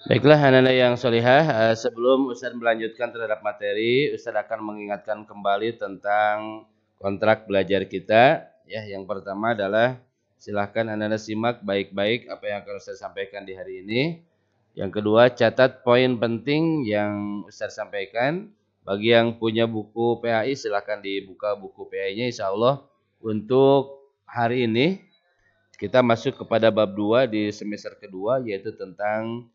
Baiklah anak-anak yang solihah, sebelum Ustaz melanjutkan terhadap materi, Ustaz akan mengingatkan kembali tentang kontrak belajar kita. Ya, yang pertama adalah silahkan anak-anak simak baik-baik apa yang akan Ustaz sampaikan di hari ini. Yang kedua, catat poin penting yang Ustaz sampaikan. Bagi yang punya buku PAI, silahkan dibuka buku PAI-nya insya Allah. Untuk hari ini, kita masuk kepada bab 2 di semester kedua, yaitu tentang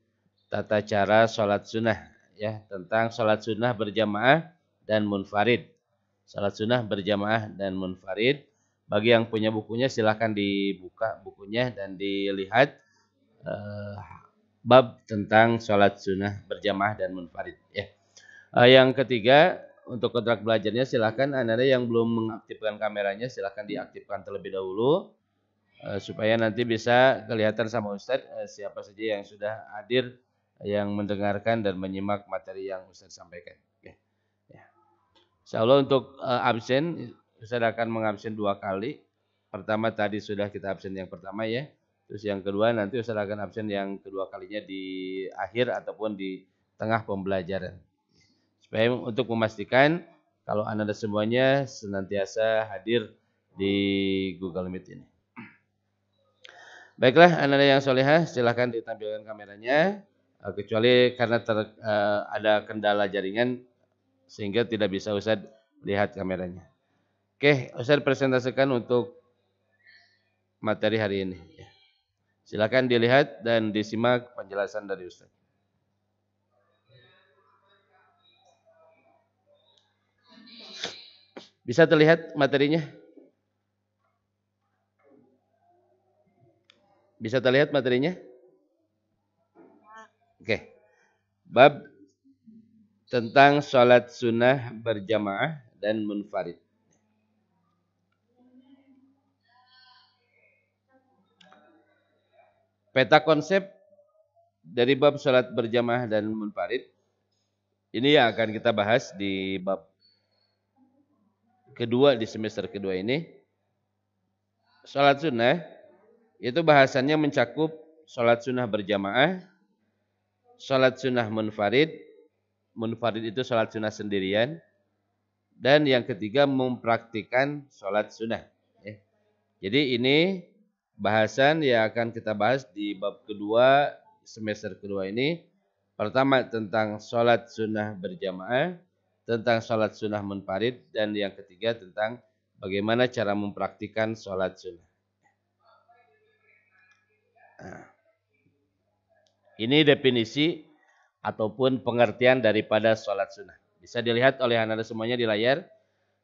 tata cara sholat sunnah, ya, tentang sholat sunnah berjamaah dan munfarid. Sholat sunnah berjamaah dan munfarid. Bagi yang punya bukunya silahkan dibuka bukunya dan dilihat eh, bab tentang sholat sunnah berjamaah dan munfarid. Ya. Yang ketiga, untuk kontrak belajarnya silahkan anda yang belum mengaktifkan kameranya silahkan diaktifkan terlebih dahulu supaya nanti bisa kelihatan sama Ustadz siapa saja yang sudah hadir yang mendengarkan dan menyimak materi yang Ustadz sampaikan. Ya. Insya Allah untuk absen, Ustadz akan mengabsen 2 kali. Pertama tadi sudah kita absen yang pertama ya. Terus yang kedua nanti Ustadz akan absen yang kedua kalinya di akhir ataupun di tengah pembelajaran. Supaya untuk memastikan kalau Anda semuanya senantiasa hadir di Google Meet ini. Baiklah, anak-anak yang solehah, silahkan ditampilkan kameranya. Kecuali karena ada kendala jaringan sehingga tidak bisa Ustadz lihat kameranya. Oke, Ustadz presentasikan untuk materi hari ini. Silahkan dilihat dan disimak penjelasan dari Ustadz. Bisa terlihat materinya? Bisa terlihat materinya? Oke. Bab tentang sholat sunnah berjamaah dan munfarid. Peta konsep dari bab sholat berjamaah dan munfarid ini yang akan kita bahas di bab kedua di semester kedua ini. Sholat sunnah itu bahasannya mencakup sholat sunnah berjamaah, sholat sunnah munfarid. Munfarid itu sholat sunnah sendirian. Dan yang ketiga mempraktikkan sholat sunnah. Jadi ini bahasan yang akan kita bahas di bab kedua semester kedua ini. Pertama tentang sholat sunnah berjamaah, tentang sholat sunnah munfarid, dan yang ketiga tentang bagaimana cara mempraktikkan sholat sunnah. Nah, ini definisi ataupun pengertian daripada sholat sunnah. Bisa dilihat oleh anda semuanya di layar.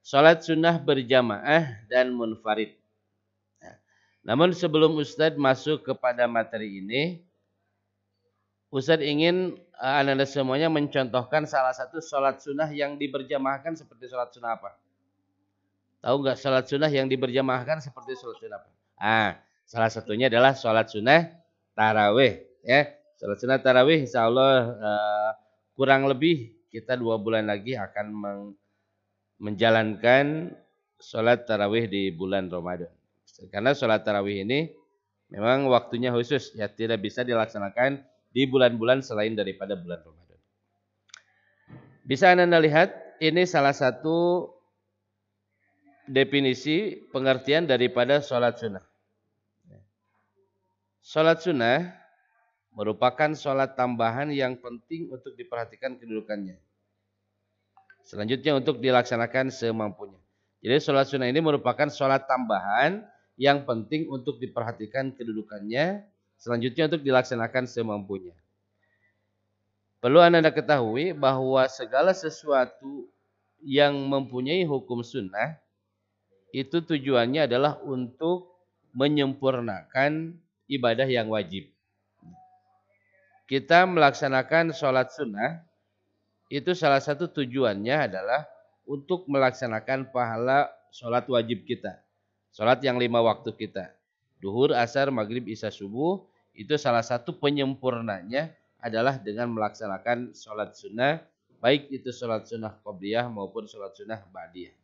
Sholat sunnah berjamaah dan munfarid. Namun sebelum Ustadz masuk kepada materi ini, Ustadz ingin anda semuanya mencontohkan salah satu sholat sunnah yang diberjamahkan seperti sholat sunnah apa? Tahu nggak sholat sunnah yang diberjamahkan seperti sholat sunnah apa? Salah satunya adalah sholat sunnah tarawih. Ya, sholat sunnah tarawih, insya Allah kurang lebih kita 2 bulan lagi akan menjalankan sholat tarawih di bulan Ramadan. Karena sholat tarawih ini memang waktunya khusus, ya tidak bisa dilaksanakan di bulan-bulan selain daripada bulan Ramadan. Bisa Anda lihat, ini salah satu definisi pengertian daripada sholat sunnah. Sholat sunnah merupakan sholat tambahan yang penting untuk diperhatikan kedudukannya. Selanjutnya untuk dilaksanakan semampunya. Jadi sholat sunnah ini merupakan sholat tambahan yang penting untuk diperhatikan kedudukannya. Selanjutnya untuk dilaksanakan semampunya. Perlu Anda ketahui bahwa segala sesuatu yang mempunyai hukum sunnah itu tujuannya adalah untuk menyempurnakan ibadah yang wajib. Kita melaksanakan sholat sunnah itu salah satu tujuannya adalah untuk melaksanakan pahala sholat wajib kita. Sholat yang 5 waktu kita. Duhur, asar, maghrib, isya, subuh. Itu salah satu penyempurnanya adalah dengan melaksanakan sholat sunnah. Baik itu sholat sunnah qobliyah maupun sholat sunnah ba'diyah.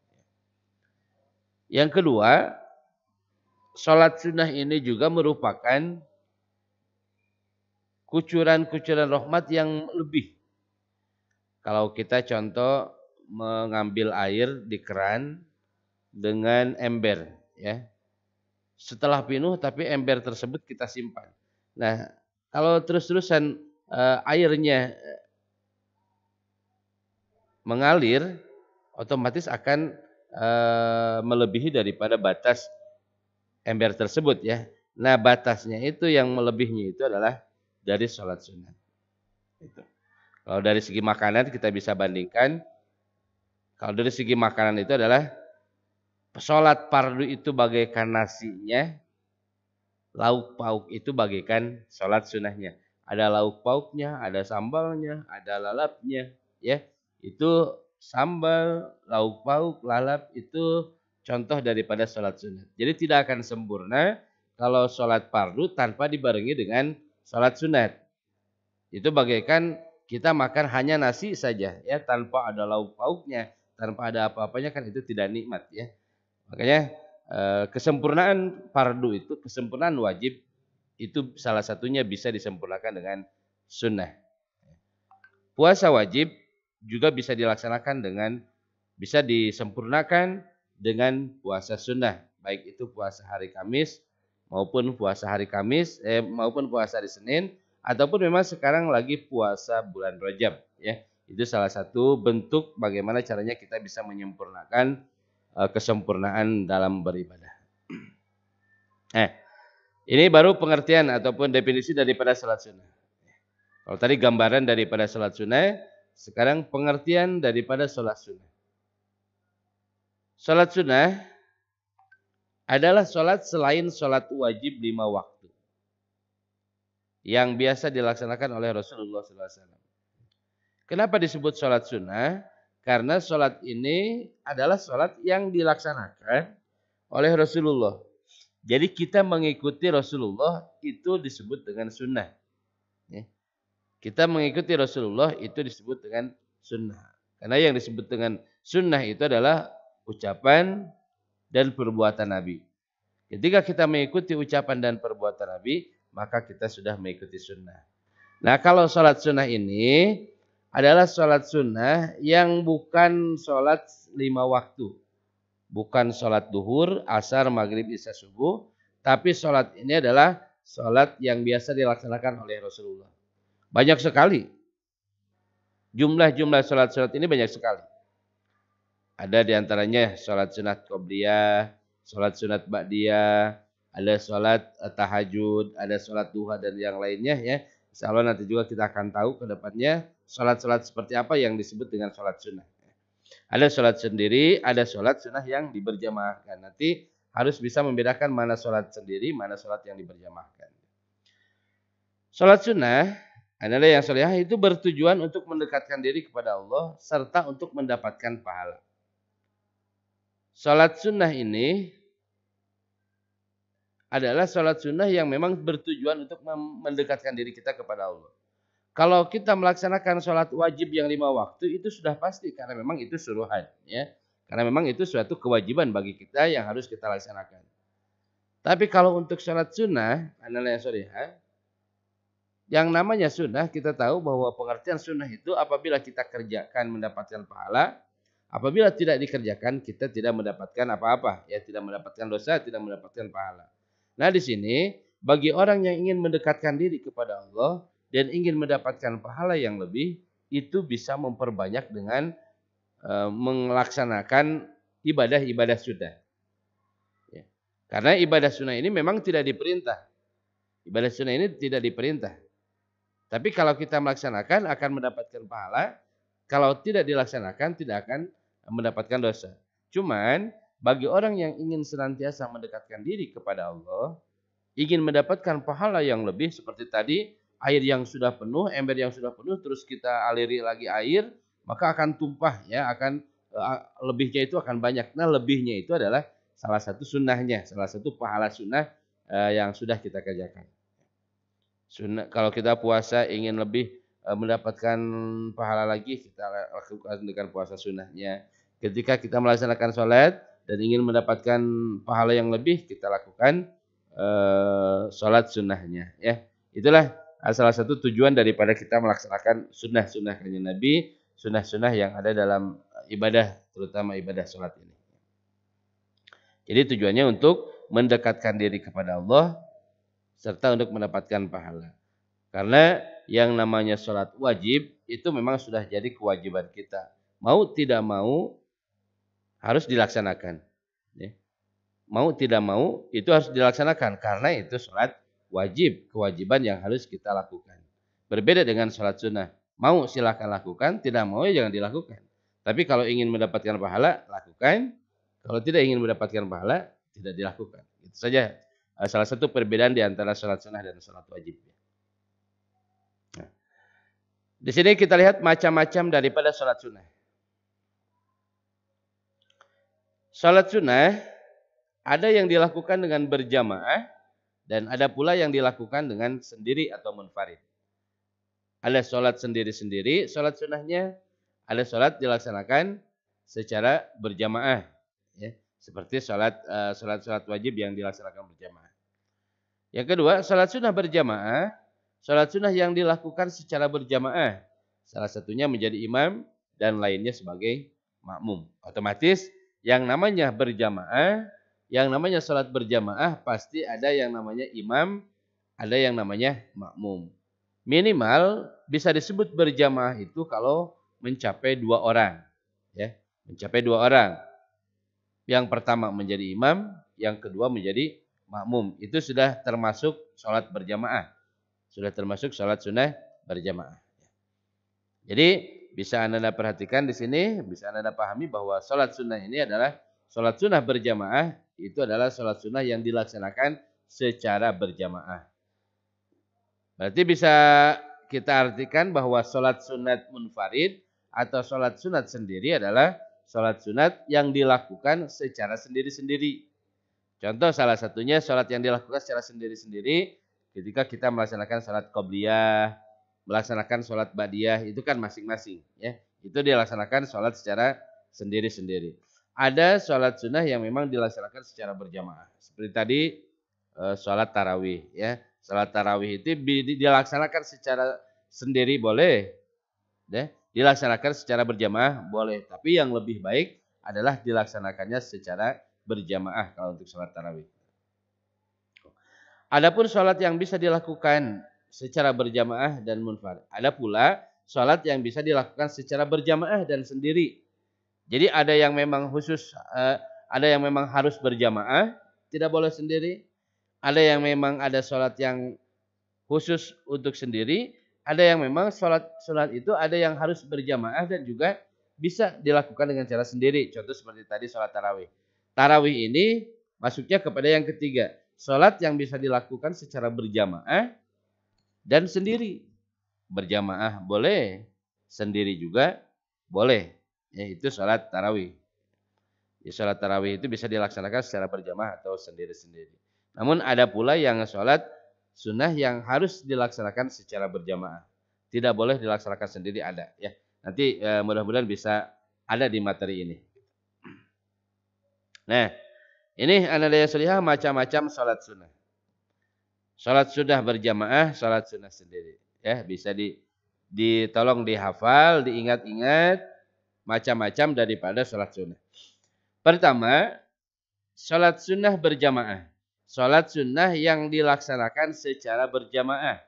Yang kedua, sholat sunnah ini juga merupakan kucuran-kucuran rahmat yang lebih. Kalau kita contoh mengambil air di keran dengan ember, ya. Setelah penuh tapi ember tersebut kita simpan. Nah, kalau terus-terusan airnya mengalir, otomatis akan melebihi daripada batas ember tersebut, ya. Nah, batasnya itu yang melebihinya itu adalah dari sholat sunat. Itu. Kalau dari segi makanan kita bisa bandingkan. Kalau dari segi makanan itu adalah sholat fardu itu bagaikan nasinya, lauk pauk itu bagaikan sholat sunahnya. Ada lauk pauknya, ada sambalnya, ada lalapnya, ya. Itu sambal, lauk pauk, lalap itu contoh daripada sholat sunat. Jadi tidak akan sempurna kalau sholat fardu tanpa dibarengi dengan sholat sunat. Itu bagaikan kita makan hanya nasi saja, ya, tanpa ada lauk pauknya, tanpa ada apa-apanya, kan itu tidak nikmat, ya. Makanya kesempurnaan fardu itu, kesempurnaan wajib itu salah satunya bisa disempurnakan dengan sunnah. Puasa wajib juga bisa dilaksanakan bisa disempurnakan dengan puasa sunnah, baik itu puasa hari Kamis maupun puasa hari Senin, ataupun memang sekarang lagi puasa bulan Rajab, ya. Itu salah satu bentuk bagaimana caranya kita bisa menyempurnakan kesempurnaan dalam beribadah. Ini baru pengertian ataupun definisi daripada salat sunnah. Kalau tadi gambaran daripada salat sunnah, sekarang pengertian daripada salat sunnah. Salat sunnah adalah salat selain salat wajib 5 waktu yang biasa dilaksanakan oleh Rasulullah SAW. Kenapa disebut salat sunnah? Karena sholat ini adalah sholat yang dilaksanakan oleh Rasulullah. Jadi kita mengikuti Rasulullah itu disebut dengan sunnah. Kita mengikuti Rasulullah itu disebut dengan sunnah. Karena yang disebut dengan sunnah itu adalah ucapan dan perbuatan Nabi. Ketika kita mengikuti ucapan dan perbuatan Nabi, maka kita sudah mengikuti sunnah. Nah, kalau sholat sunnah ini adalah sholat sunnah yang bukan sholat 5 waktu. Bukan sholat duhur, asar, maghrib, isya, subuh. Tapi sholat ini adalah sholat yang biasa dilaksanakan oleh Rasulullah. Banyak sekali. Jumlah sholat-sholat ini banyak sekali. Ada diantaranya sholat sunat qobliyah, sholat sunat ba'diyah, ada sholat tahajud, ada sholat duha dan yang lainnya, ya. Insya Allah nanti juga kita akan tahu ke depannya sholat-sholat seperti apa yang disebut dengan sholat sunnah. Ada sholat sendiri, ada sholat sunnah yang diberjamaahkan. Nanti harus bisa membedakan mana sholat sendiri, mana sholat yang diberjamaahkan. Sholat sunnah adalah yang sholihah itu bertujuan untuk mendekatkan diri kepada Allah serta untuk mendapatkan pahala. Sholat sunnah ini adalah sholat sunnah yang memang bertujuan untuk mendekatkan diri kita kepada Allah. Kalau kita melaksanakan sholat wajib yang 5 waktu itu sudah pasti karena memang itu suruhan, ya. Karena memang itu suatu kewajiban bagi kita yang harus kita laksanakan. Tapi kalau untuk sholat sunnah adalah yang sholihah, yang namanya sunnah kita tahu bahwa pengertian sunnah itu apabila kita kerjakan mendapatkan pahala, apabila tidak dikerjakan kita tidak mendapatkan apa-apa, ya, tidak mendapatkan dosa, tidak mendapatkan pahala. Nah, di sini bagi orang yang ingin mendekatkan diri kepada Allah dan ingin mendapatkan pahala yang lebih, itu bisa memperbanyak dengan melaksanakan ibadah-ibadah sunnah. Ya. Karena ibadah sunnah ini memang tidak diperintah. Ibadah sunnah ini tidak diperintah. Tapi kalau kita melaksanakan akan mendapatkan pahala. Kalau tidak dilaksanakan tidak akan mendapatkan dosa. Cuman bagi orang yang ingin senantiasa mendekatkan diri kepada Allah, ingin mendapatkan pahala yang lebih seperti tadi, air yang sudah penuh, ember yang sudah penuh, terus kita aliri lagi air, maka akan tumpah, ya, akan lebihnya itu akan banyak. Nah, lebihnya itu adalah salah satu sunnahnya, salah satu pahala sunnah yang sudah kita kerjakan. Sunnah, kalau kita puasa ingin lebih mendapatkan pahala lagi, kita lakukan dengan puasa sunnahnya. Ketika kita melaksanakan sholat dan ingin mendapatkan pahala yang lebih, kita lakukan sholat sunnahnya, ya. Itulah salah satu tujuan daripada kita melaksanakan sunnah-sunnah kanjeng Nabi, sunnah-sunnah yang ada dalam ibadah, terutama ibadah sholat ini. Jadi tujuannya untuk mendekatkan diri kepada Allah serta untuk mendapatkan pahala. Karena yang namanya sholat wajib itu memang sudah jadi kewajiban kita. Mau tidak mau harus dilaksanakan. Mau tidak mau itu harus dilaksanakan karena itu sholat wajib, kewajiban yang harus kita lakukan. Berbeda dengan sholat sunnah. Mau silahkan lakukan, tidak mau ya jangan dilakukan. Tapi kalau ingin mendapatkan pahala, lakukan. Kalau tidak ingin mendapatkan pahala, tidak dilakukan. Itu saja salah satu perbedaan di antara sholat sunnah dan sholat wajib. Nah, di sini kita lihat macam-macam daripada sholat sunnah. Sholat sunnah ada yang dilakukan dengan berjamaah dan ada pula yang dilakukan dengan sendiri atau munfarid. Ada sholat sendiri-sendiri, sholat sunnahnya, ada sholat dilaksanakan secara berjamaah, ya, seperti sholat wajib yang dilaksanakan berjamaah. Yang kedua, sholat sunnah berjamaah, sholat sunnah yang dilakukan secara berjamaah, salah satunya menjadi imam dan lainnya sebagai makmum. Otomatis yang namanya berjamaah, yang namanya sholat berjamaah pasti ada yang namanya imam, ada yang namanya makmum. Minimal bisa disebut berjamaah itu kalau mencapai 2 orang. Ya, mencapai 2 orang. Yang pertama menjadi imam, yang kedua menjadi makmum. Itu sudah termasuk sholat berjamaah. Sudah termasuk sholat sunnah berjamaah. Jadi bisa Anda perhatikan di sini, bisa Anda pahami bahwa sholat sunnah ini adalah sholat sunnah berjamaah. Itu adalah sholat sunnah yang dilaksanakan secara berjamaah. Berarti bisa kita artikan bahwa sholat sunat munfarid atau sholat sunat sendiri adalah sholat sunat yang dilakukan secara sendiri-sendiri. Contoh salah satunya sholat yang dilakukan secara sendiri-sendiri ketika kita melaksanakan sholat qobliyah, melaksanakan sholat ba'diyah, itu kan masing-masing. Ya. Itu dilaksanakan sholat secara sendiri-sendiri. Ada sholat sunnah yang memang dilaksanakan secara berjamaah. Seperti tadi sholat tarawih. Ya. Sholat tarawih itu dilaksanakan secara sendiri boleh. Ya. Dilaksanakan secara berjamaah boleh. Tapi yang lebih baik adalah dilaksanakannya secara berjamaah kalau untuk sholat tarawih. Adapun sholat yang bisa dilakukan secara berjamaah dan munfarid. Ada pula sholat yang bisa dilakukan secara berjamaah dan sendiri. Jadi ada yang memang khusus, ada yang memang harus berjamaah, tidak boleh sendiri. Ada yang memang ada sholat yang khusus untuk sendiri. Ada yang memang sholat itu ada yang harus berjamaah dan juga bisa dilakukan dengan cara sendiri. Contoh seperti tadi sholat tarawih. Tarawih ini masuknya kepada yang ketiga. Sholat yang bisa dilakukan secara berjamaah dan sendiri. Berjamaah boleh, sendiri juga boleh. Yaitu sholat tarawih. Ya, sholat tarawih itu bisa dilaksanakan secara berjamaah atau sendiri-sendiri. Namun ada pula yang sholat sunnah yang harus dilaksanakan secara berjamaah. Tidak boleh dilaksanakan sendiri ada. Ya, nanti mudah-mudahan bisa ada di materi ini. Nah, ini analisa solihah macam-macam sholat sunnah. Sholat sunnah berjamaah, sholat sunnah sendiri. Ya, bisa ditolong dihafal, diingat-ingat. Macam-macam daripada sholat sunnah. Pertama, sholat sunnah berjamaah. Sholat sunnah yang dilaksanakan secara berjamaah.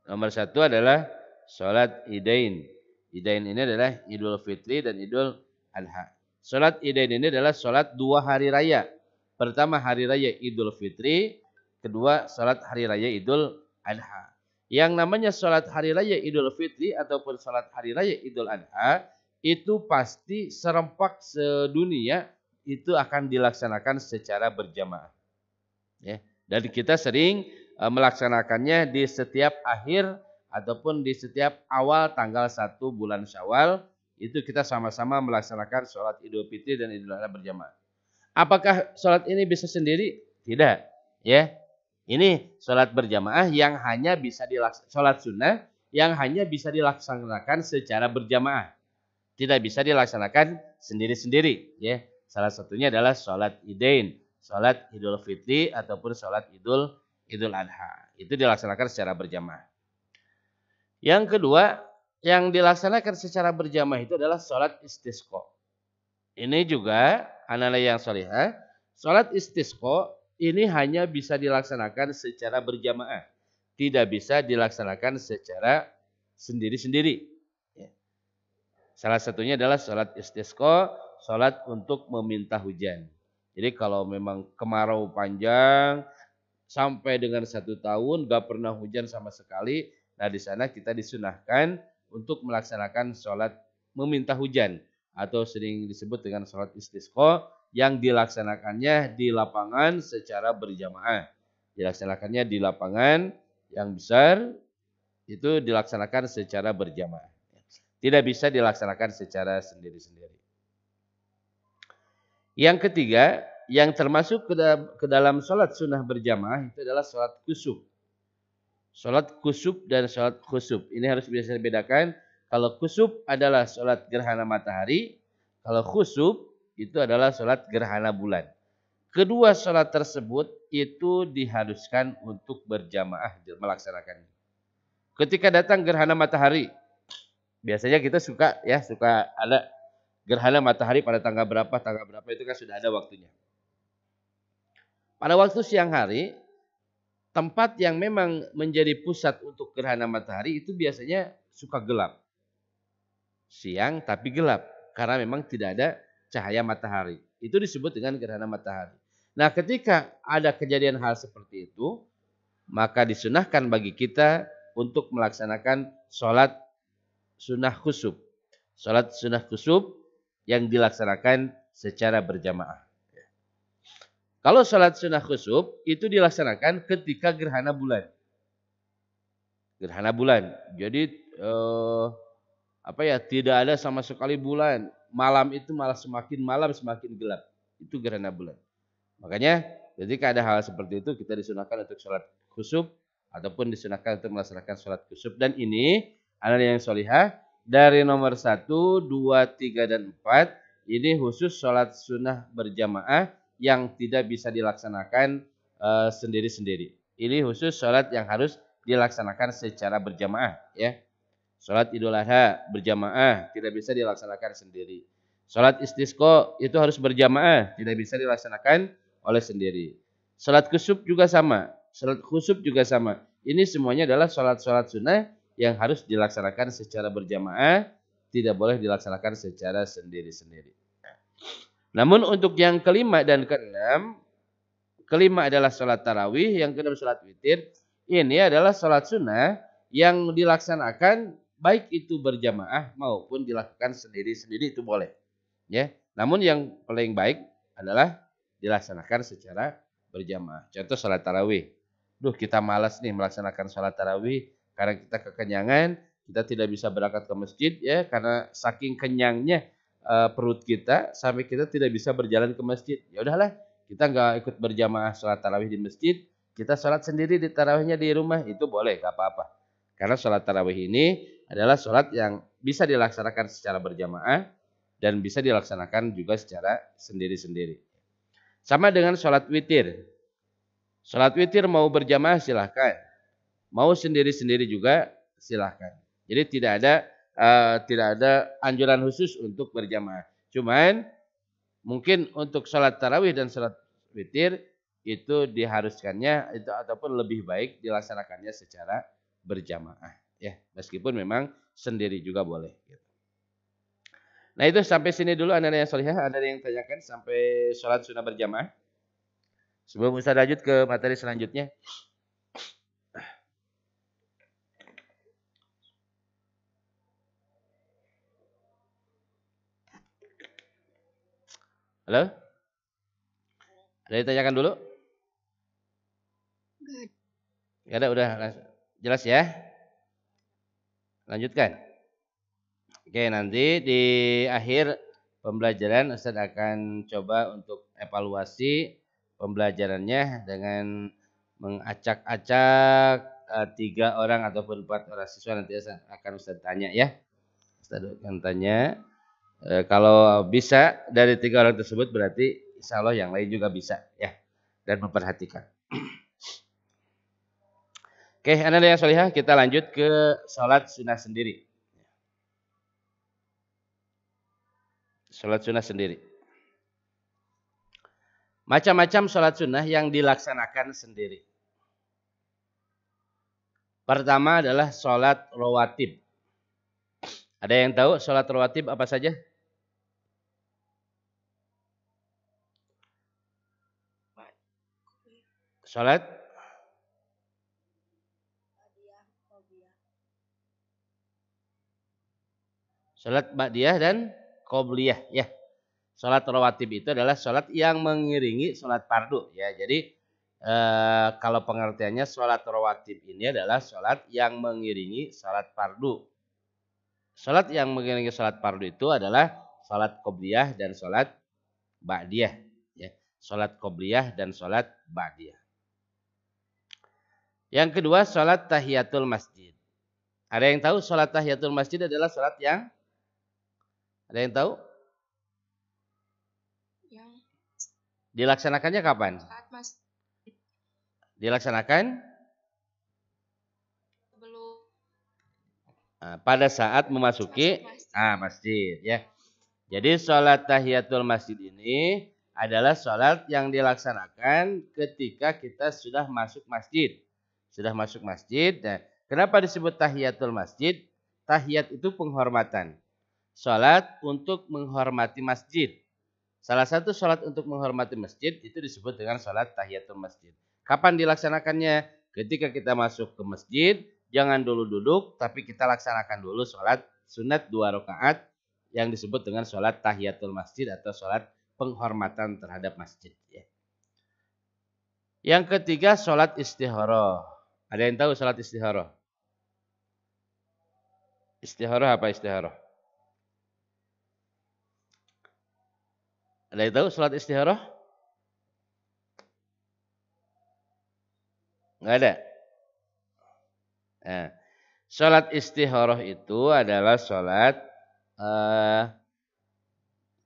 Nomor 1 adalah sholat idain. Idain ini adalah Idul Fitri dan Idul Adha. Sholat idain ini adalah sholat 2 hari raya. Pertama hari raya Idul Fitri, kedua sholat hari raya Idul Adha. Yang namanya sholat hari raya Idul Fitri ataupun sholat hari raya Idul Adha itu pasti serempak sedunia itu akan dilaksanakan secara berjamaah. Ya. Dan kita sering melaksanakannya di setiap akhir ataupun di setiap awal tanggal 1 bulan Syawal itu kita sama-sama melaksanakan sholat Idul Fitri dan Idul Adha berjamaah. Apakah sholat ini bisa sendiri? Tidak. Ya. Ini sholat berjamaah yang hanya bisa sholat sunnah yang hanya bisa dilaksanakan secara berjamaah. Tidak bisa dilaksanakan sendiri-sendiri. Ya. Salah satunya adalah sholat idain, sholat Idul Fitri ataupun sholat Idul Idul Adha. Itu dilaksanakan secara berjamaah. Yang kedua, yang dilaksanakan secara berjamaah itu adalah sholat istisqa. Ini juga anak-anak yang solihah, sholat istisqa ini hanya bisa dilaksanakan secara berjamaah. Tidak bisa dilaksanakan secara sendiri-sendiri. Salah satunya adalah sholat istisqa, sholat untuk meminta hujan. Jadi kalau memang kemarau panjang, sampai dengan 1 tahun gak pernah hujan sama sekali, nah di sana kita disunahkan untuk melaksanakan sholat meminta hujan. Atau sering disebut dengan sholat istisqa yang dilaksanakannya di lapangan secara berjamaah. Dilaksanakannya di lapangan yang besar, itu dilaksanakan secara berjamaah. Tidak bisa dilaksanakan secara sendiri-sendiri. Yang ketiga, yang termasuk ke dalam sholat sunnah berjamaah itu adalah sholat kusuf. Sholat kusuf dan sholat khusuf. Ini harus bisa dibedakan. Kalau kusuf adalah sholat gerhana matahari. Kalau khusuf itu adalah sholat gerhana bulan. Kedua sholat tersebut itu diharuskan untuk berjamaah melaksanakannya. Ketika datang gerhana matahari, biasanya kita suka ada gerhana matahari pada tanggal berapa itu kan sudah ada waktunya. Pada waktu siang hari, tempat yang memang menjadi pusat untuk gerhana matahari itu biasanya suka gelap. Siang tapi gelap karena memang tidak ada cahaya matahari. Itu disebut dengan gerhana matahari. Nah, ketika ada kejadian hal seperti itu, maka disunahkan bagi kita untuk melaksanakan sholat sunnah khusuf. Sholat sunnah khusuf yang dilaksanakan secara berjamaah. Kalau sholat sunnah khusuf itu dilaksanakan ketika gerhana bulan. Gerhana bulan. Jadi tidak ada sama sekali bulan. Malam itu malah semakin malam semakin gelap. Itu gerhana bulan. Makanya ketika ada hal seperti itu kita disunahkan untuk sholat khusuf ataupun disunahkan untuk melaksanakan sholat khusuf. Dan ini anak yang solihah dari nomor 1, 2, 3, dan 4 ini khusus sholat sunnah berjamaah yang tidak bisa dilaksanakan sendiri-sendiri. Ini khusus sholat yang harus dilaksanakan secara berjamaah. Ya. Sholat Idul Adha berjamaah tidak bisa dilaksanakan sendiri. Sholat istisqa itu harus berjamaah, tidak bisa dilaksanakan oleh sendiri. Sholat khusuf juga sama. Sholat khusuf juga sama. Ini semuanya adalah sholat-sholat sunnah yang harus dilaksanakan secara berjamaah, tidak boleh dilaksanakan secara sendiri-sendiri. Namun untuk yang kelima dan keenam, kelima adalah sholat tarawih, yang keenam sholat witir. Ini adalah sholat sunnah yang dilaksanakan baik itu berjamaah maupun dilakukan sendiri-sendiri itu boleh. Ya. Namun yang paling baik adalah dilaksanakan secara berjamaah. Contoh sholat tarawih. Kita malas nih melaksanakan sholat tarawih karena kita kekenyangan, kita tidak bisa berangkat ke masjid ya karena saking kenyangnya perut kita sampai kita tidak bisa berjalan ke masjid. Ya udahlah, kita nggak ikut berjamaah sholat tarawih di masjid, kita sholat sendiri di tarawihnya di rumah, itu boleh, nggak apa-apa. Karena sholat tarawih ini adalah sholat yang bisa dilaksanakan secara berjamaah dan bisa dilaksanakan juga secara sendiri-sendiri. Sama dengan sholat witir. Sholat witir mau berjamaah silahkan, mau sendiri-sendiri juga silahkan. Jadi tidak ada anjuran khusus untuk berjamaah. Cuman mungkin untuk sholat tarawih dan sholat witir itu diharuskannya itu ataupun lebih baik dilaksanakannya secara berjamaah. Ya, meskipun memang sendiri juga boleh. Nah itu sampai sini dulu anak-anak yang solihah. Ada yang tanyakan sampai sholat sunnah berjamaah? Sebelum Ustaz lanjut ke materi selanjutnya. Halo? Ada yang tanyakan dulu? Gak ada, udah jelas ya? Lanjutkan. Oke, nanti di akhir pembelajaran Ustaz akan coba untuk evaluasi pembelajarannya dengan mengacak-acak 3 orang ataupun 4 orang siswa. Nanti akan Ustaz tanya ya. Ustaz akan tanya. Kalau bisa dari 3 orang tersebut berarti insya Allah yang lain juga bisa ya. Dan memperhatikan. Oke, anak yang solihah, kita lanjut ke sholat sunnah sendiri. Sholat sunnah sendiri. Macam-macam sholat sunnah yang dilaksanakan sendiri. Pertama adalah sholat rawatib. Ada yang tahu sholat rawatib apa saja? Sholat ba'diyah dan qobliyah ya. Sholat rawatib itu adalah sholat yang mengiringi sholat fardu ya. Jadi kalau pengertiannya sholat rawatib ini adalah sholat yang mengiringi sholat fardu. Sholat yang mengiringi sholat fardu itu adalah sholat qobliyah dan sholat ba'diyah ya. Sholat qobliyah dan sholat ba'diyah. Yang kedua sholat tahiyatul masjid. Ada yang tahu sholat tahiyatul masjid adalah sholat yang? Ada yang tahu? Yang dilaksanakannya kapan? Saat masjid. Dilaksanakan? Belum. Pada saat memasuki masjid ya. Jadi sholat tahiyatul masjid ini adalah sholat yang dilaksanakan ketika kita sudah masuk masjid. Sudah masuk masjid. Nah, kenapa disebut tahiyatul masjid? Tahiyat itu penghormatan. Sholat untuk menghormati masjid. Salah satu sholat untuk menghormati masjid itu disebut dengan sholat tahiyatul masjid. Kapan dilaksanakannya? Ketika kita masuk ke masjid, jangan dulu duduk, tapi kita laksanakan dulu sholat sunat 2 rakaat yang disebut dengan sholat tahiyatul masjid atau sholat penghormatan terhadap masjid. Yang ketiga sholat istikharah. Ada yang tahu sholat istikharah? Istikharah apa istikharah? Ada yang tahu sholat istikharah? Enggak ada. Nah, sholat istikharah itu adalah sholat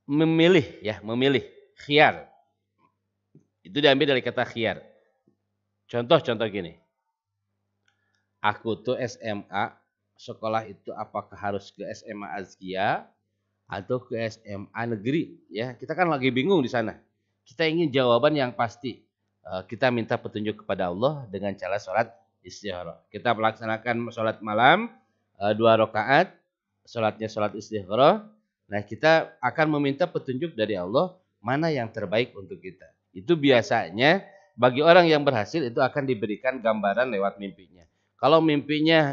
memilih ya, memilih khiyar. Itu diambil dari kata khiyar. Contoh gini. Aku tuh SMA, sekolah itu apakah harus ke SMA Azkia atau ke SMA negeri ya? Kita kan lagi bingung di sana. Kita ingin jawaban yang pasti. Kita minta petunjuk kepada Allah dengan cara sholat istikharah. Kita melaksanakan sholat malam 2 rakaat, sholatnya sholat istikharah. Nah, kita akan meminta petunjuk dari Allah mana yang terbaik untuk kita. Itu biasanya bagi orang yang berhasil itu akan diberikan gambaran lewat mimpinya. Kalau mimpinya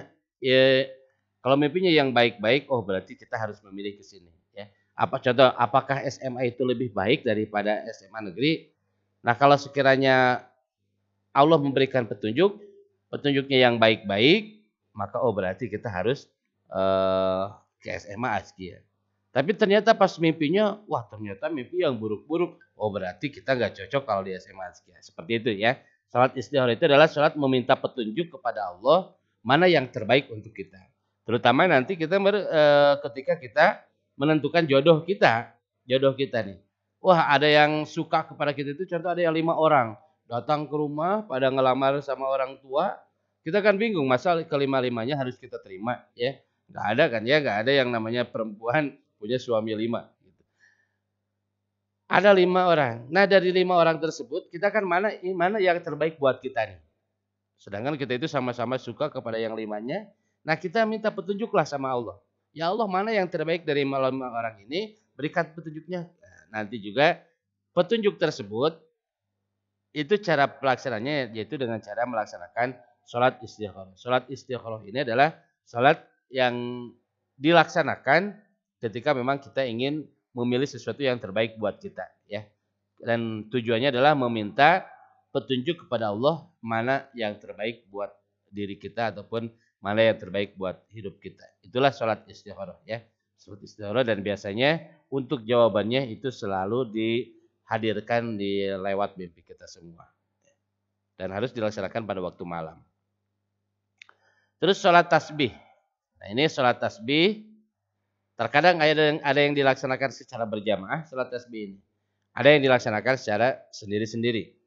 yang baik-baik, oh berarti kita harus memilih ke sini ya. Contoh, apakah SMA itu lebih baik daripada SMA negeri? Nah, kalau sekiranya Allah memberikan petunjuknya yang baik-baik, maka oh berarti kita harus ke SMA Azkia. Tapi ternyata pas mimpinya, wah ternyata mimpi yang buruk-buruk. Oh berarti kita nggak cocok kalau di SMA Azkia. Seperti itu ya. Salat istikharah itu adalah salat meminta petunjuk kepada Allah mana yang terbaik untuk kita. Terutama nanti kita ketika kita menentukan jodoh kita nih. Wah ada yang suka kepada kita itu, contoh ada yang 5 orang datang ke rumah pada ngelamar sama orang tua. Kita kan bingung, masa kelima-limanya harus kita terima ya. Nggak ada kan ya, nggak ada yang namanya perempuan punya suami 5. Ada 5 orang. Nah dari 5 orang tersebut kita kan mana yang terbaik buat kita nih. Sedangkan kita itu sama-sama suka kepada yang 5-nya. Nah kita minta petunjuklah sama Allah. Ya Allah mana yang terbaik dari 5 orang ini, berikan petunjuknya. Nah, nanti juga petunjuk tersebut itu cara pelaksananya yaitu dengan cara melaksanakan sholat istikharah. Sholat istikharah ini adalah sholat yang dilaksanakan ketika memang kita ingin memilih sesuatu yang terbaik buat kita ya. Dan tujuannya adalah meminta petunjuk kepada Allah mana yang terbaik buat diri kita ataupun mana yang terbaik buat hidup kita. Itulah sholat istikharah ya. Sholat istikharah, dan biasanya untuk jawabannya itu selalu dihadirkan di lewat mimpi kita semua. Dan harus dilaksanakan pada waktu malam. Terus sholat tasbih. Nah ini sholat tasbih. Terkadang ada yang dilaksanakan secara berjamaah sholat tasbih ini. Ada yang dilaksanakan secara sendiri-sendiri.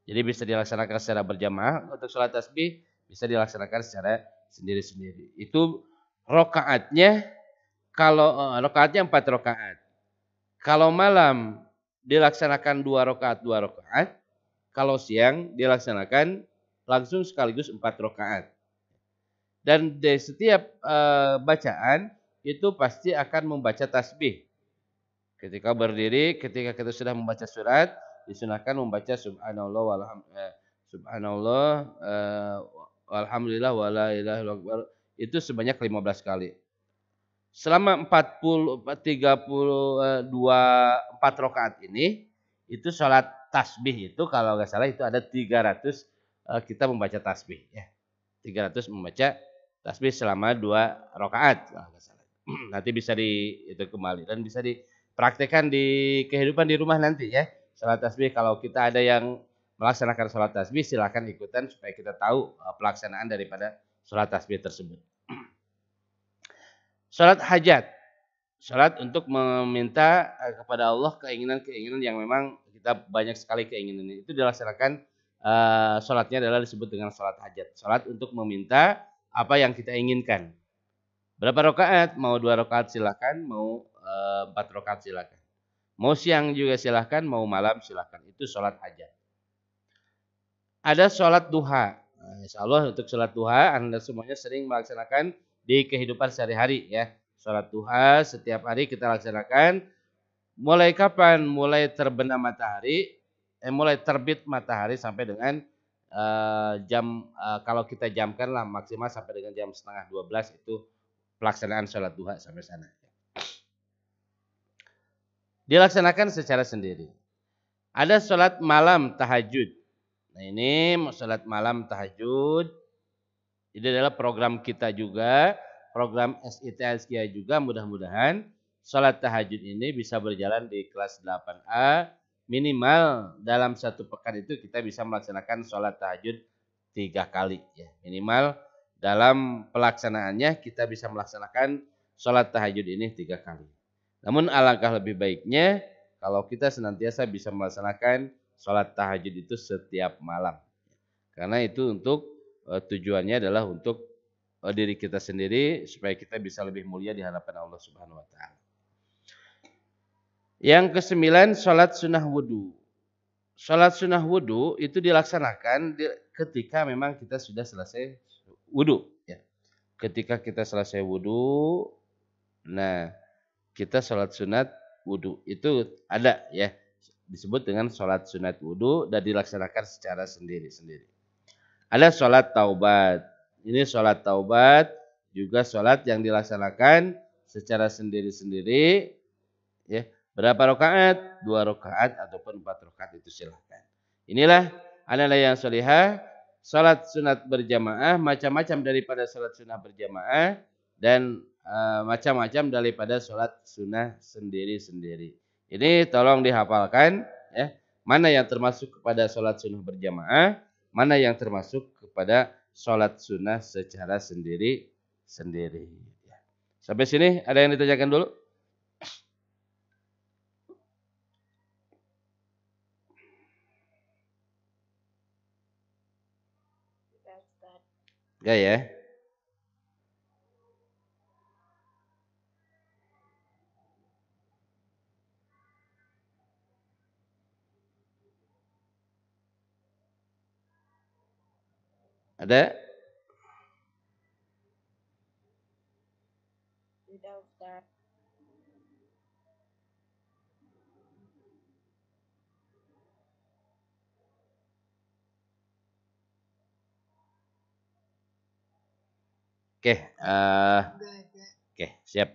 Jadi bisa dilaksanakan secara berjamaah untuk sholat tasbih. bisa dilaksanakan secara sendiri-sendiri. Itu rokaatnya, kalau rokaatnya 4 rokaat. Kalau malam dilaksanakan 2 rokaat, 2 rokaat. Kalau siang dilaksanakan langsung sekaligus 4 rokaat. Dan di setiap bacaan itu pasti akan membaca tasbih. Ketika berdiri, ketika kita sudah membaca surat, disunahkan membaca subhanallah walhamdulillah wala ilaha illallah itu sebanyak 15 kali. Selama 4 rakaat ini itu sholat tasbih itu kalau nggak salah itu ada 300 kita membaca tasbih ya. 300 membaca tasbih selama 2 rakaat kalau nggak salah. Nanti bisa itu kembali dan bisa dipraktekkan di kehidupan di rumah nanti ya. Sholat tasbih kalau kita ada yang melaksanakan sholat tasbih silakan ikutan supaya kita tahu pelaksanaan daripada sholat tasbih tersebut. Sholat hajat, sholat untuk meminta kepada Allah keinginan-keinginan yang memang kita banyak sekali keinginan itu dilaksanakan. Sholatnya adalah disebut dengan sholat hajat. Sholat untuk meminta apa yang kita inginkan. Berapa rakaat? Mau 2 rakaat silakan, mau 4 rakaat silakan. Mau siang juga silakan, mau malam silakan. Itu sholat hajat. Ada sholat duha. Nah, insya Allah untuk sholat duha Anda semuanya sering melaksanakan di kehidupan sehari-hari ya. Sholat duha setiap hari kita laksanakan. Mulai kapan? Mulai terbenam matahari, mulai terbit matahari sampai dengan kalau kita jamkan lah maksimal sampai dengan jam 11:30 itu pelaksanaan sholat duha sampai sana. Dilaksanakan secara sendiri. Ada sholat malam tahajud. Nah ini sholat malam tahajud. Ini adalah program kita juga, program SITSK juga mudah-mudahan sholat tahajud ini bisa berjalan di kelas 8A. Minimal dalam 1 pekan itu kita bisa melaksanakan sholat tahajud 3 kali. Ya. Minimal dalam pelaksanaannya kita bisa melaksanakan sholat tahajud ini 3 kali. Namun alangkah lebih baiknya kalau kita senantiasa bisa melaksanakan sholat tahajud itu setiap malam. Karena itu untuk tujuannya adalah untuk diri kita sendiri supaya kita bisa lebih mulia di hadapan Allah Subhanahu wa taala. Yang ke-9 sholat sunnah wudu. Sholat sunnah wudu itu dilaksanakan ketika memang kita sudah selesai wudu. Ya. Ketika kita selesai wudu, nah kita sholat sunat wudu itu ada ya disebut dengan sholat sunat wudu dan dilaksanakan secara sendiri-sendiri. Ada sholat taubat. Ini sholat taubat juga sholat yang dilaksanakan secara sendiri-sendiri. Ya. Berapa rakaat? 2 rakaat ataupun 4 rakaat itu silahkan. Inilah anak-anak yang solihah. Sholat sunat berjamaah macam-macam daripada sholat sunat berjamaah dan macam-macam daripada sholat sunnah sendiri-sendiri. Ini tolong dihafalkan ya. Mana yang termasuk kepada sholat sunnah berjamaah, mana yang termasuk kepada sholat sunnah secara sendiri-sendiri. Sampai sini ada yang ditanyakan dulu? Ya ya. Ada? Tidak, Ustaz. Oke, oke, siap.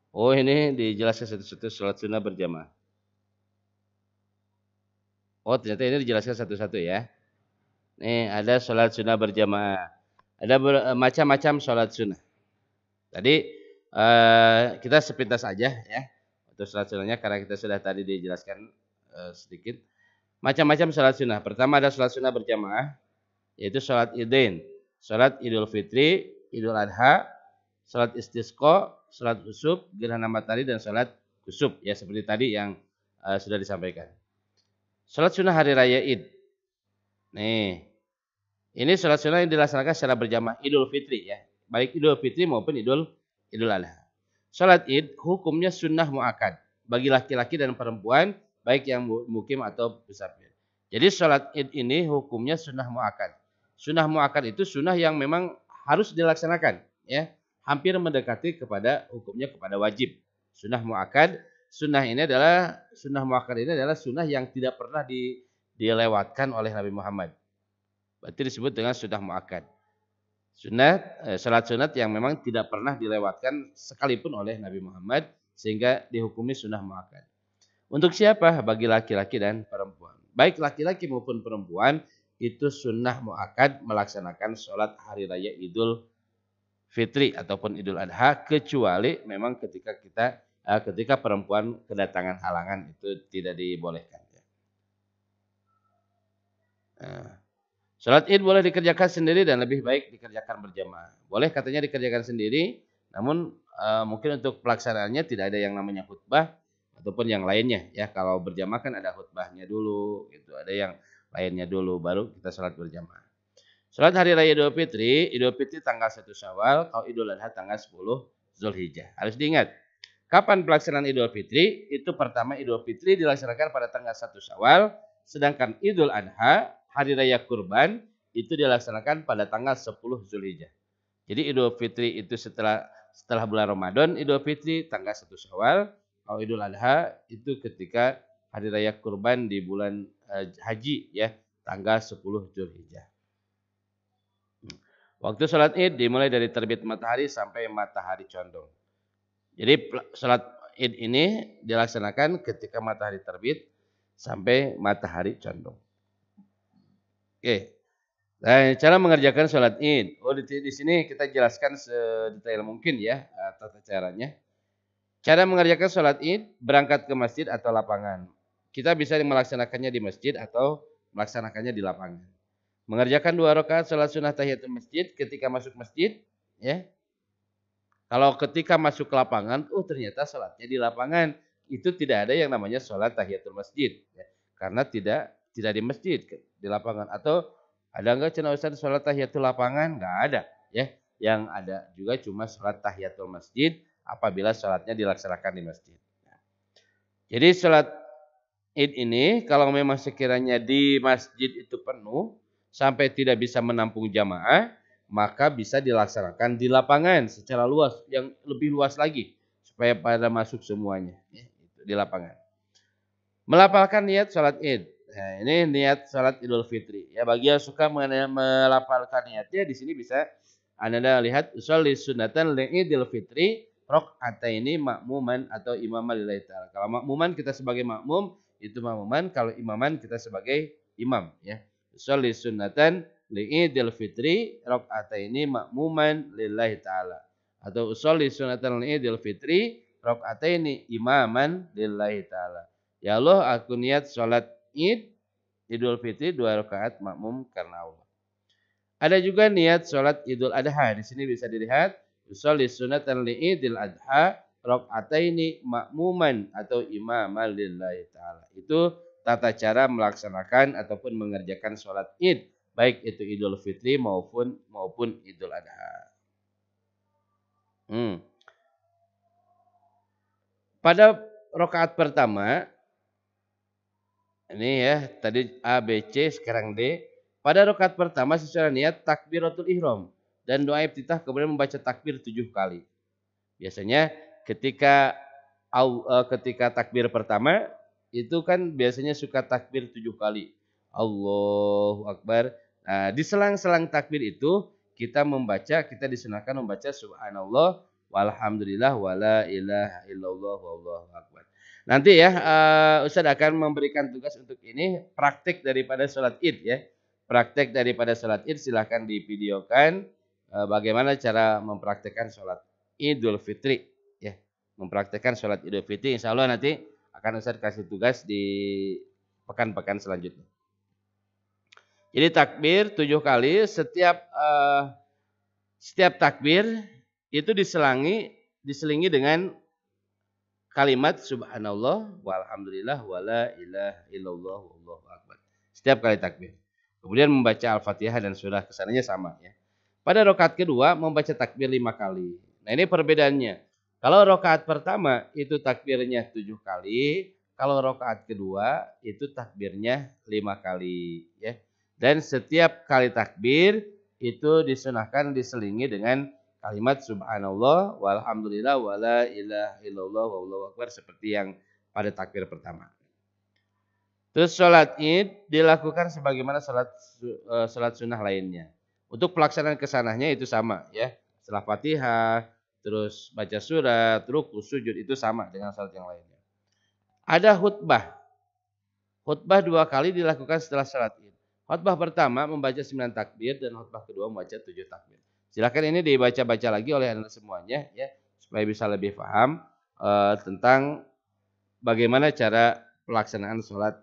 Oh, ini dijelaskan satu-satu sholat sunnah berjamaah. Oh, ternyata ini dijelaskan satu-satu ya. Nih, ada sholat sunnah berjamaah. Ada macam-macam sholat sunnah. Tadi kita sepintas aja ya untuk sholat sunnahnya karena kita sudah tadi dijelaskan sedikit. Macam-macam sholat sunnah. Pertama ada sholat sunnah berjamaah, yaitu sholat idain, sholat idul fitri, idul adha, sholat istisqa, sholat khusuf, gerhana matahari dan sholat khusuf. Ya seperti tadi yang sudah disampaikan. Salat sunnah hari raya Id. Nih, ini salat sunnah yang dilaksanakan secara berjamaah Idul Fitri ya. Baik Idul Fitri maupun Idul Adha. Salat Id hukumnya sunnah muakkad bagi laki-laki dan perempuan baik yang mukim atau musafir. Jadi salat Id ini hukumnya sunnah muakkad. Sunnah muakkad itu sunnah yang memang harus dilaksanakan ya. Hampir mendekati kepada hukumnya kepada wajib. Sunnah muakkad, sunnah muakkad ini adalah sunnah yang tidak pernah dilewatkan oleh Nabi Muhammad. Berarti disebut dengan sunnah muakkad. Salat sunat yang memang tidak pernah dilewatkan sekalipun oleh Nabi Muhammad sehingga dihukumi sunnah muakkad. Untuk siapa? Bagi laki-laki dan perempuan. Baik laki-laki maupun perempuan itu sunnah muakkad melaksanakan sholat hari raya Idul Fitri ataupun Idul Adha, kecuali memang ketika perempuan kedatangan halangan itu tidak dibolehkan. Salat Id boleh dikerjakan sendiri dan lebih baik dikerjakan berjamaah. Boleh katanya dikerjakan sendiri, namun mungkin untuk pelaksanaannya tidak ada yang namanya khutbah ataupun yang lainnya ya. Kalau berjamaah kan ada khutbahnya dulu, gitu. Ada yang lainnya dulu, baru kita salat berjamaah. Salat hari raya Idul Fitri tanggal 1 Syawal, kalau Idul Adha tanggal 10 Zulhijjah. Harus diingat, kapan pelaksanaan Idul Fitri? Itu pertama Idul Fitri dilaksanakan pada tanggal 1 Syawal, sedangkan Idul Adha, hari raya kurban, itu dilaksanakan pada tanggal 10 Zulhijjah. Jadi Idul Fitri itu setelah bulan Ramadan, Idul Fitri tanggal 1 Syawal, kalau Idul Adha itu ketika hari raya kurban di bulan haji ya, tanggal 10 Zulhijjah. Waktu sholat Id dimulai dari terbit matahari sampai matahari condong. Jadi sholat Id ini dilaksanakan ketika matahari terbit sampai matahari condong. Oke. Nah, cara mengerjakan sholat Id. Di sini kita jelaskan sedetail mungkin ya tata caranya. Cara mengerjakan sholat Id, berangkat ke masjid atau lapangan. Kita bisa melaksanakannya di masjid atau melaksanakannya di lapangan. Mengerjakan 2 rakaat sholat sunnah tahiyatul masjid ketika masuk masjid, ya. Kalau ketika masuk ke lapangan, ternyata sholatnya di lapangan, itu tidak ada yang namanya sholat tahiyatul masjid, ya. Karena tidak di masjid, di lapangan. Atau ada enggak cenah Ustaz sholat tahiyatul lapangan? Enggak ada, ya. Yang ada juga cuma sholat tahiyatul masjid apabila sholatnya dilaksanakan di masjid. Jadi sholat Id ini kalau memang sekiranya di masjid itu penuh sampai tidak bisa menampung jamaah, maka bisa dilaksanakan di lapangan secara luas, yang lebih luas lagi supaya pada masuk semuanya ya, di lapangan. Melafalkan niat sholat Id. Nah, ini niat sholat Idul Fitri. Ya, bagi yang suka melafalkan niatnya di sini bisa Anda lihat usolli sunatan Idul Fitri rakaataini makmuman atau imaman lillahi ta'ala. Kalau makmuman kita sebagai makmum itu makmuman, kalau imaman kita sebagai imam ya. Usolli sunatan Idul Fitri rakaataini makmuman lillahi ta'ala. Atau usolli sunatan Idul Fitri rakaataini imaman lillahi ta'ala. Ya Allah, aku niat sholat Id Idul Fitri 2 rakaat makmum karena Allah. Ada juga niat sholat Idul Adha. Di sini bisa dilihat usolli sunatan Idul Adha rakaataini makmuman atau imaman lillahi ta'ala. Itu tata cara melaksanakan ataupun mengerjakan sholat Id, baik itu Idul Fitri maupun Idul Adha. Pada rakaat pertama, ini ya, tadi A, B, C, sekarang D. Pada rakaat pertama secara niat takbiratul ihram dan doa iftitah, kemudian membaca takbir 7 kali. Biasanya ketika takbir pertama itu kan biasanya suka takbir 7 kali. Allahu Akbar. Nah, di selang-selang takbir itu kita disunahkan membaca subhanallah walhamdulillah wala ilaha illallah wallahu akbar. Nanti ya Ustaz akan memberikan tugas untuk ini praktik daripada sholat Id ya. Praktik daripada sholat Id silahkan divideokan bagaimana cara mempraktikkan sholat Idul Fitri ya. Mempraktikkan sholat Idul Fitri, insya Allah nanti akan Ustaz kasih tugas di pekan-pekan selanjutnya. Jadi takbir 7 kali, setiap takbir itu diselingi dengan kalimat subhanallah walhamdulillah wala ilaha illallah wallahu akbar. Setiap kali takbir. Kemudian membaca Al-Fatihah dan surah, kesananya sama ya. Pada rakaat kedua membaca takbir 5 kali. Nah, ini perbedaannya. Kalau rakaat pertama itu takbirnya 7 kali, kalau rakaat kedua itu takbirnya 5 kali ya. Dan setiap kali takbir itu disunahkan diselingi dengan kalimat subhanallah walhamdulillah wala ilaha illallah wallahu akbar seperti yang pada takbir pertama. Terus sholat id dilakukan sebagaimana sholat sunnah lainnya. Untuk pelaksanaan kesananya itu sama ya. Setelah Fatihah, terus baca surat, ruku, sujud itu sama dengan sholat yang lainnya. Ada khutbah. Khutbah 2 kali dilakukan setelah sholat id. Khutbah pertama membaca 9 takbir dan khutbah kedua membaca 7 takbir. Silakan ini dibaca-baca lagi oleh Anda semuanya ya supaya bisa lebih paham tentang bagaimana cara pelaksanaan sholat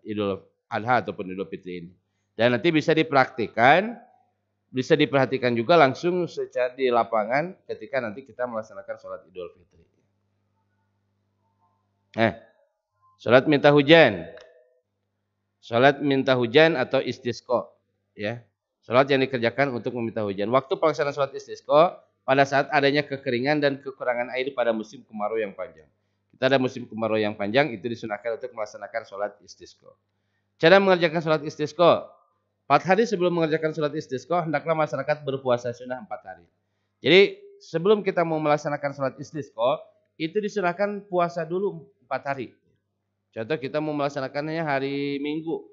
Idul Adha ataupun Idul Fitri ini. Dan nanti bisa dipraktikkan, bisa diperhatikan juga langsung secara di lapangan ketika nanti kita melaksanakan sholat Idul Fitri. Nah, sholat minta hujan. Sholat minta hujan atau istisqa ya. Sholat yang dikerjakan untuk meminta hujan. Waktu pelaksanaan sholat istisqa pada saat adanya kekeringan dan kekurangan air pada musim kemarau yang panjang. Kita ada musim kemarau yang panjang, itu disunahkan untuk melaksanakan sholat istisqa. Cara mengerjakan sholat istisqa. 4 hari sebelum mengerjakan sholat istisqa, hendaklah masyarakat berpuasa sunnah 4 hari. Jadi sebelum kita mau melaksanakan sholat istisqa, itu disunahkan puasa dulu 4 hari. Contoh kita mau melaksanakannya hari Minggu.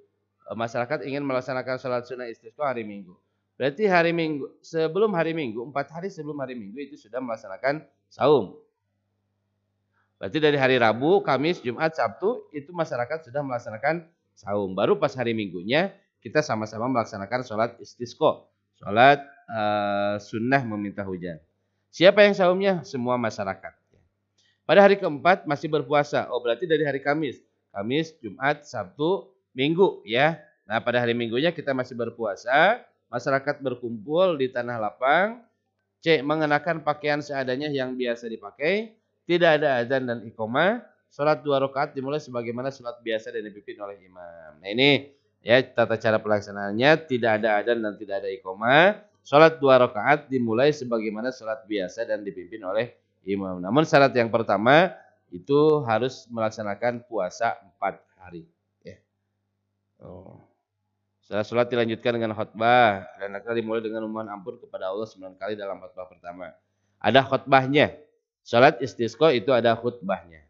Masyarakat ingin melaksanakan sholat sunnah istisqa hari Minggu. Berarti hari Minggu, sebelum hari Minggu, 4 hari sebelum hari Minggu itu sudah melaksanakan saum. Berarti dari hari Rabu, Kamis, Jumat, Sabtu itu masyarakat sudah melaksanakan saum. Baru pas hari Minggunya kita sama-sama melaksanakan sholat istisqa. Sholat sunnah meminta hujan. Siapa yang saumnya? Semua masyarakat. Pada hari keempat masih berpuasa. Oh berarti dari hari Kamis. Kamis, Jumat, Sabtu, Minggu ya. Nah pada hari Minggunya kita masih berpuasa. Masyarakat berkumpul di tanah lapang. C. Mengenakan pakaian seadanya yang biasa dipakai. Tidak ada azan dan iqamah. Salat 2 rakaat dimulai sebagaimana salat biasa dan dipimpin oleh imam. Nah ini ya tata cara pelaksanaannya, tidak ada azan dan tidak ada iqamah. Salat 2 rakaat dimulai sebagaimana salat biasa dan dipimpin oleh imam. Namun syarat yang pertama itu harus melaksanakan puasa 4 hari. Ya. Setelah sholat dilanjutkan dengan khutbah dan akan dimulai dengan memohon ampun kepada Allah 9 kali dalam khutbah pertama. Ada khutbahnya. Salat istisqa itu ada khutbahnya.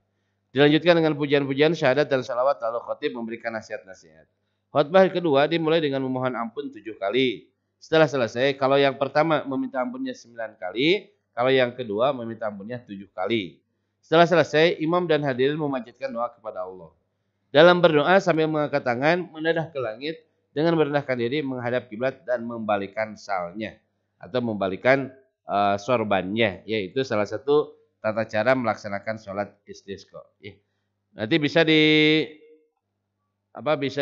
Dilanjutkan dengan pujian-pujian, syahadat dan salawat lalu khatib memberikan nasihat-nasihat. Khutbah kedua dimulai dengan memohon ampun 7 kali. Setelah selesai, kalau yang pertama meminta ampunnya 9 kali, kalau yang kedua meminta ampunnya 7 kali. Setelah selesai, imam dan hadirin memanjatkan doa kepada Allah. Dalam berdoa sambil mengangkat tangan, menadah ke langit dengan merendahkan diri menghadap kiblat dan membalikan salnya atau membalikan sorbannya, yaitu salah satu tata cara melaksanakan sholat istisqa. Nanti bisa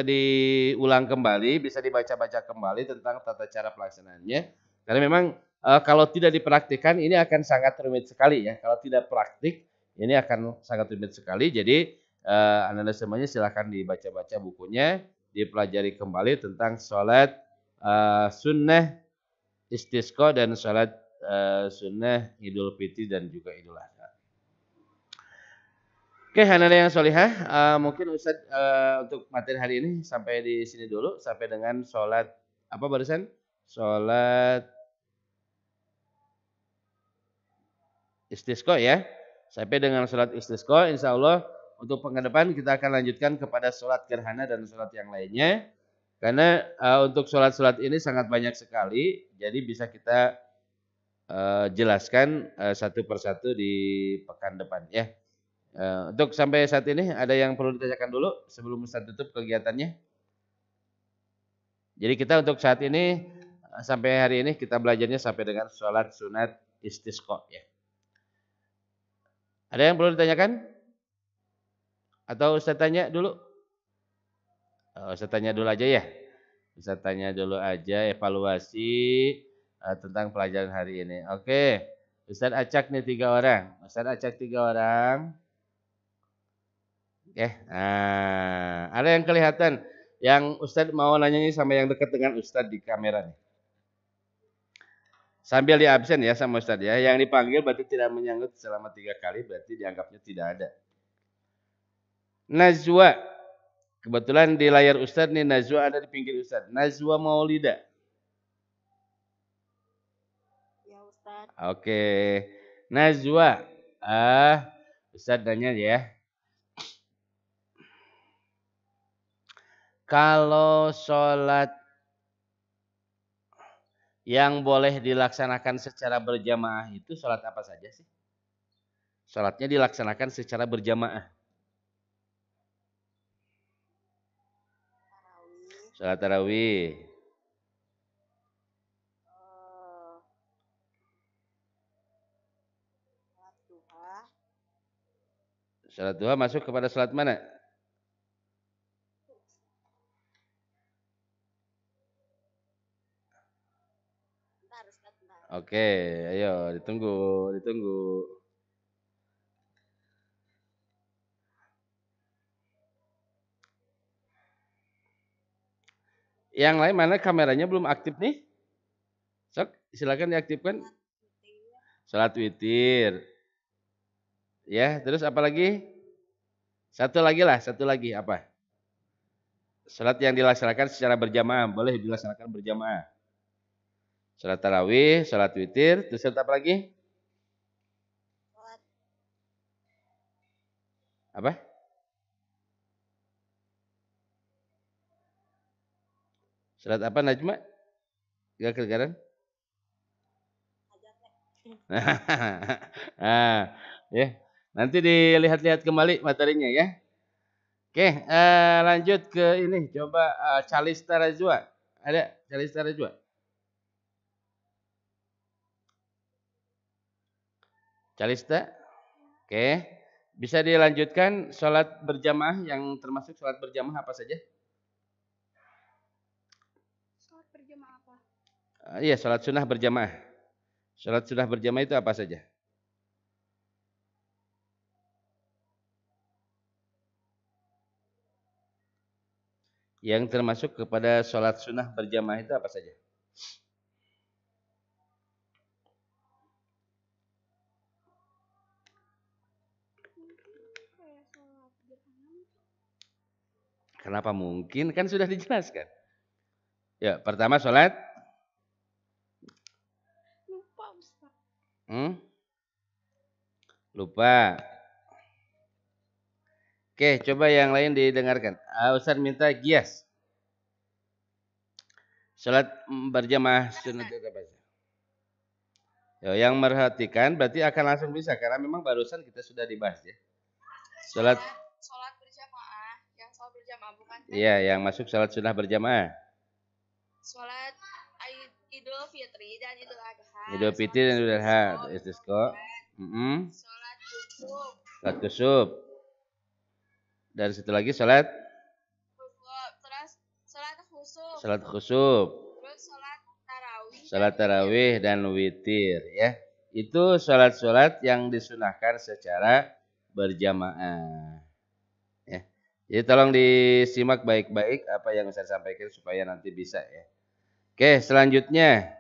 diulang kembali, bisa dibaca-baca kembali tentang tata cara pelaksanaannya. Karena memang kalau tidak dipraktikkan ini akan sangat rumit sekali ya. Kalau tidak praktik ini akan sangat rumit sekali. Jadi Anda semuanya silahkan dibaca-baca bukunya, dipelajari kembali tentang sholat sunnah istisqa dan sholat sunnah Idul Fitri dan juga Idul Adha. Oke, anak yang solihah, mungkin Ustadz untuk materi hari ini sampai di sini dulu, sampai dengan sholat apa barusan? Sholat istisqa ya. Sampai dengan sholat istisqa, insya Allah untuk pekan depan kita akan lanjutkan kepada sholat gerhana dan sholat yang lainnya. Karena untuk sholat-sholat ini sangat banyak sekali, jadi bisa kita jelaskan satu persatu di pekan depan ya. Untuk sampai saat ini ada yang perlu ditanyakan dulu sebelum Ustaz tutup kegiatannya. Jadi kita untuk saat ini sampai hari ini kita belajarnya sampai dengan sholat sunat istisqa ya. Ada yang perlu ditanyakan? Atau Ustaz tanya dulu? Ustaz tanya dulu aja ya. Ustaz tanya dulu aja evaluasi tentang pelajaran hari ini. Oke. Ustaz acak nih 3 orang. Ustaz acak 3 orang. Oke, nah, ada yang kelihatan? Yang Ustadz mau nanya sama yang dekat dengan Ustadz di kamera nih. Sambil di absen ya sama Ustadz ya. Yang dipanggil berarti tidak menyangkut selama 3 kali, berarti dianggapnya tidak ada. Najwa. Kebetulan di layar Ustadz nih, Najwa ada di pinggir Ustadz. Najwa Maulida. Ya Ustadz. Oke. Najwa. Ustadz nanya ya. Kalau sholat yang boleh dilaksanakan secara berjamaah itu sholat apa saja sih? Sholatnya dilaksanakan secara berjamaah. Sholat tarawih. Sholat duha masuk kepada sholat mana? Oke, ayo ditunggu. Yang lain mana kameranya belum aktif nih? Sok, silakan diaktifkan. Sholat witir. Ya, terus apa lagi? Satu lagi apa? Sholat yang dilaksanakan secara berjamaah, boleh dilaksanakan berjamaah. Sholat tarawih, sholat witir, terus apa lagi? Apa? Sholat apa Najma? Gak kedengaran? Nah, ya. Nanti dilihat-lihat kembali materinya ya. Oke, lanjut ke ini. Coba Calista Rajwa. Ada Calista Rajwa? Calista? Oke. Bisa dilanjutkan sholat berjamaah yang termasuk sholat berjamaah apa saja? Sholat berjamaah apa? Iya, sholat sunnah berjamaah. Sholat sunnah berjamaah itu apa saja? Yang termasuk kepada sholat sunnah berjamaah itu apa saja? Kenapa mungkin? Kan sudah dijelaskan. Ya, pertama sholat. Lupa Ustaz. Lupa. Oke, coba yang lain didengarkan. Ustaz minta Gias. Sholat berjamaah sunat itu apa? Yang merhatikan berarti akan langsung bisa karena memang barusan kita sudah dibahas ya. Sholat berjamaah, yang sholat berjamaah bukan? Iya, yang masuk sholat sunnah berjamaah. Sholat Idul Fitri dan Idul Adha. Idul Fitri dan Idul Adha, istisqa. Sholat kusuf. Sholat kusuf. Dan satu lagi sholat? Terus sholat khusuf. Sholat khusuf. Terus sholat tarawih. Sholat tarawih dan witir ya. Itu sholat-sholat yang disunahkan secara berjamaah. Ya. Jadi tolong disimak baik-baik apa yang saya sampaikan supaya nanti bisa ya. Oke, selanjutnya.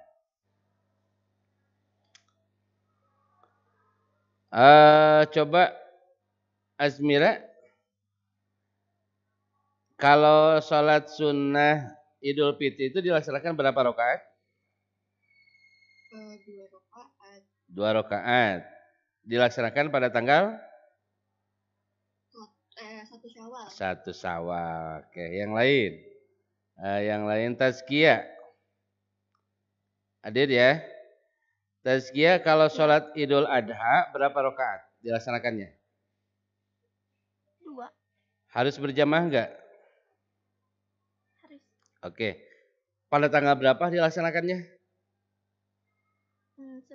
Coba Azmira. Kalau sholat sunnah Idul Fitri itu dilaksanakan berapa rakaat? 2 rakaat. 2 rakaat. Dilaksanakan pada tanggal? 1 Syawal. 1 Syawal. Oke, yang lain? Yang lain tazkiyah. Adil ya? Tazkiyah kalau sholat Idul Adha berapa rakaat dilaksanakannya? 2. Harus berjamaah enggak? Harus. Oke. Pada tanggal berapa dilaksanakannya? 10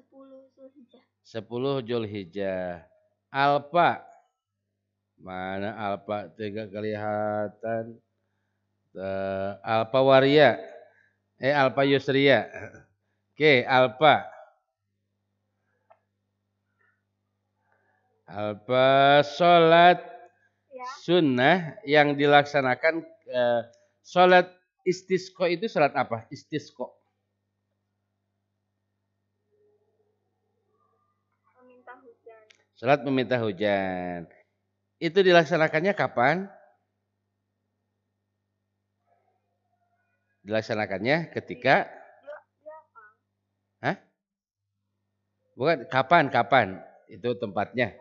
Zulhijjah. 10 Zulhijjah. Alfa. Mana alfa? Tidak kelihatan. Alfa Waria. Alfa Yusria. Oke, alfa. Alfa sholat Sunnah yang dilaksanakan sholat istisqa itu sholat apa? Istisqa. Meminta hujan. Sholat meminta hujan. Itu dilaksanakannya kapan? Dilaksanakannya ketika Hah? Bukan, kapan? Itu tempatnya.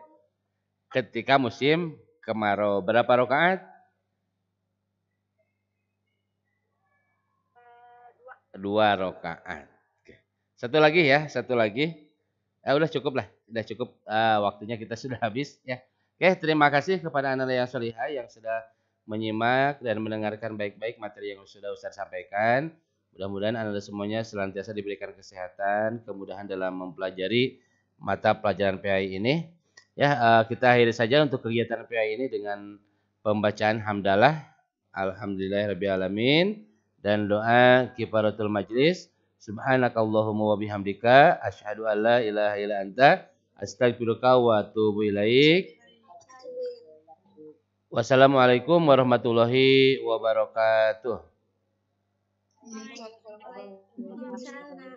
Ketika musim kemarau. Berapa rakaat? 2 rakaat. Oke. Satu lagi ya, satu lagi. Udah cukup lah, sudah cukup. Waktunya kita sudah habis ya. Oke, terima kasih kepada anak yang solihah yang sudah menyimak dan mendengarkan baik-baik materi yang sudah Ustaz sampaikan. Mudah-mudahan anda semuanya senantiasa diberikan kesehatan, kemudahan dalam mempelajari mata pelajaran PAI ini. Ya, kita akhiri saja untuk kegiatan PAI ini dengan pembacaan hamdalah, alhamdulillahirabbil dan doa kifaratul majlis. Subhanakallahumma wa bihamdika asyhadu an la ilaha illa anta astaghfiruka wa atubu ilaik. Wassalamualaikum warahmatullahi wabarakatuh. Waalaikumsalam.